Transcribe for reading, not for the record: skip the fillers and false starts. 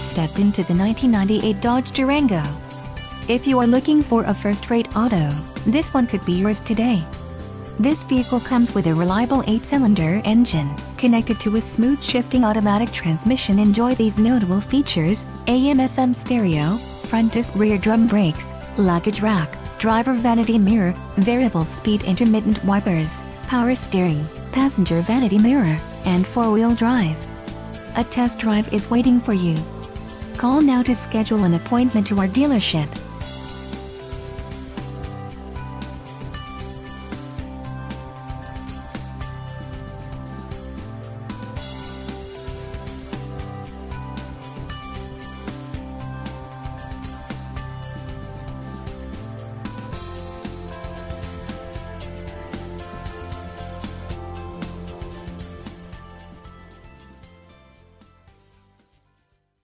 step into the 1998 Dodge Durango. If you are looking for a first-rate auto, this one could be yours today. This vehicle comes with a reliable 8-cylinder engine, connected to a smooth shifting automatic transmission. Enjoy these notable features: AM/FM stereo, front disc rear drum brakes, luggage rack, driver vanity mirror, variable speed intermittent wipers, power steering, passenger vanity mirror, and 4-wheel drive. A test drive is waiting for you. Call now to schedule an appointment to our dealership.